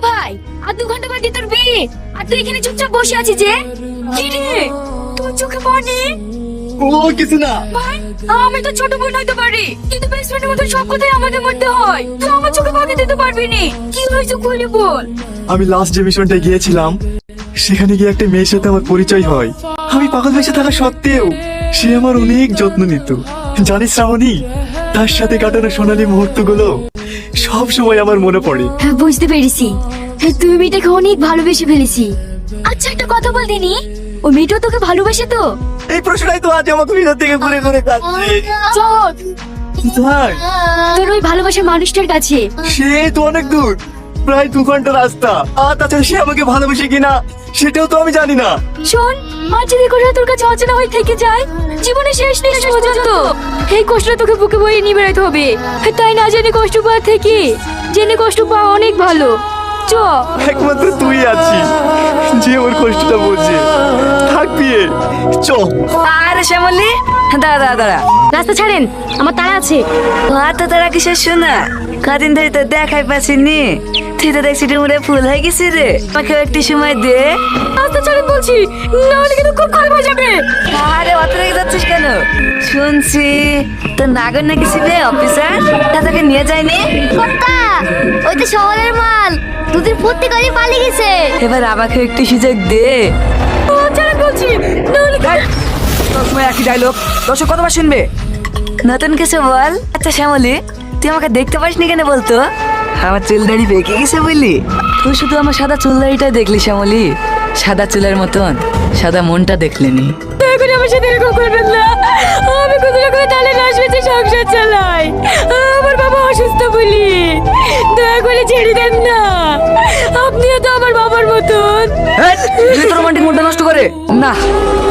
ভাই, আর 2 ঘন্টা বাদে তোর বিয়ে, আর তুই এখানে চুপচাপ বসে আছিস যে? কি রে, তোর চোখে পড়ে? ও কিছু না। ভাই, আমি তো ছোট বোন হতে পারি, কিন্তু বেস্ট ফ্রেন্ডের মতো সব কথাই আমাদের মধ্যে হয়। তুই আমার চোখে পানি দিতে পারবি না। কি হয়েছে খুলে বল। আমি লাস্ট যে মিশনটায় গিয়েছিলাম, সেখানে গিয়ে একটা মেয়ের সাথে আমার পরিচয় হয়। আমি পাগল বেঁচে থাকা সত্ত্বেও সে আমার অনেক যত্ন নিত। জানিস শ্রাবণী, তার সাথে কাটানো সোনালী মুহূর্তগুলো সব সময় আমার মনে পড়ে। হ্যাঁ, বুঝতে পেরেছি। হ্যাঁ, তুই মেয়েটাকে অনেক ভালোবেসে ফেলেছি। আচ্ছা, একটা কথা বল দিনি, ও মেয়েটাও তোকে ভালোবাসে তো? এই প্রশ্নটাই তো আজ আমাকে ভিতর থেকে ঘুরে ঘুরে কাটছে। চল কোথায়? তোর ওই ভালোবাসার মানুষটার কাছে। সে তো অনেক দূর, প্রায় 2 ঘন্টা রাস্তা। আর তাছাড়া সে আমাকে ভালোবাসে কিনা সেটাও তো আমি জানি না। শোন, আর যদি করে তোর কাছে অচেনা হয়ে থেকে যায়, জীবনে শেষ নিঃশ্বাস পর্যন্ত এই কষ্টটা তোকে বুকে বয়ে নিয়ে বেড়াতে হবে। তাই না জেনে কষ্ট পাওয়া থেকে জেনে কষ্ট পাওয়া অনেক ভালো। চ। একমাত্র তুই আছিস যে ওর কষ্টটা বোঝে। থাকবি চ। আরে শ্যামলি, দাঁড়া দাঁড়া, রাস্তা ছাড়েন, আমার তাড়া আছে। আর তো তারা কিসের শোনা, কদিন ধরে তো দেখাই পাচ্ছিনি। তুই তো দেখছি ডুমুরে ফুল হয়ে গেছি রে। আমাকে একটু সময় দে। রাস্তা ছাড়েন বলছি, না হলে কিন্তু খুব খারাপ হয়ে যাবে। আরে অত রেগে যাচ্ছিস কেন? শুনছি তোর নাগর নাকি ছিবে অফিসার, তা তোকে নিয়ে যায়নি? কর্তা, ওই তো শহরের মাল, দুদিন ফুর্তি করে পালিয়ে গেছে। এবার আমাকে একটু সুযোগ দে। ছাড়েন বলছি, না হলে তোমার একই ডায়লগ দর্শক কতবার শুনবে? নতুন কিছু বল। আচ্ছা শ্যামলি, তুই আমাকে দেখতে পাসনি কেন বলতো? আমার চুল দাড়ি বেঁকে গেছে বললি? তুই শুধু আমার সাদা চুল দাড়িটাই দেখলি শ্যামলি, সাদা চুলের মতন সাদা মনটা দেখলিনি। দয়া করে আমার সাথে এরকম করবেন না। আমি কোথাও করে তালে লাশ বেঁচে সংসার চালাই। আমার বাবা অসুস্থ বলি, দয়া করে ছেড়ে দেন না। আপনিও তো আমার বাবার মতন। তোর রোমান্টিক মুডটা নষ্ট করে না।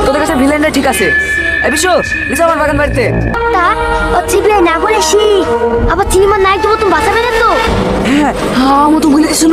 তোদের কাছে ভিলেনটা ঠিক আছে। এই বিশ্ব, লিসা আমার বাগান বাড়িতে। তা ও চিপলে না বলে আবার সিনেমার নায়ক মতন বাঁচাবে না তো? হ্যাঁ, আমি তো ভুলে গেছি।